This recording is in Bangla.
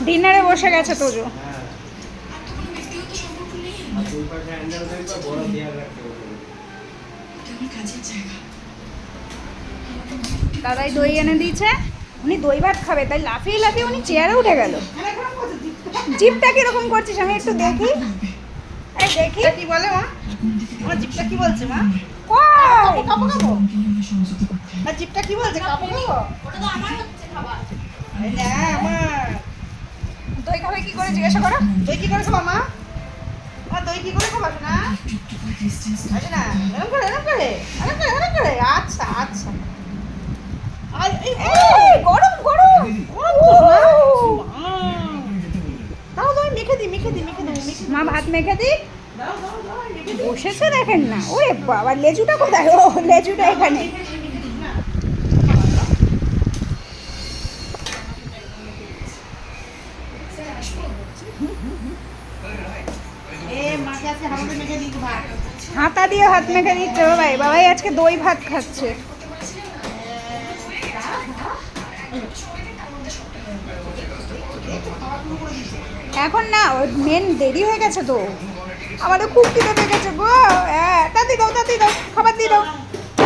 ডিনারে বসে গেছে তোজো। দাদাই দই এনে দিয়েছে, উনি দই ভাত খাবে তাই লাফিয়ে লাফিয়ে উনি চেয়ারে উঠে গেল। জিপটা কিরকম করছিস আমি একটু দেখি। এই দেখি কি বলে মা, আমার জিপটা কি বলছে মা? কই খাবো খাবো, না জিপটা কি বলছে? খাবো খাবো, ওটা তো আমার হচ্ছে খাবার। এই না আমার দই খাবে কি করে জিজ্ঞাসা করো। দই কি করে খাবো মা? মা দই কি করে খাবো না? আচ্ছা না, এরকম করে এরকম করে এরকম করে এরকম করে, আচ্ছা আচ্ছা। আর এই এই গরম গরম। দাও দাও মেখে দি মেখে দি মেখে দি মেখে দি। মা ভাত মেখে দি। দাও দাও দাও মেখে দি। বসেছে দেখেন না, ওরে বাবা লেজুটা কোথায়? ও লেজুটা এখানে। এ মাকে আজকে হাতে মেখে দিই ভাত। হাতা দিয়ে ভাত মেখে দিচ্ছে বাবাই। বাবাই আজকে দই ভাত খাচ্ছে। এখন না মেন দেরি হয়ে গেছে তো, আমাদের খুব খিদে পেয়ে গেছে গো। হ্যাঁ তাড়াতাড়ি দাও তাড়াতাড়ি দাও, খাবার দিয়ে দাও।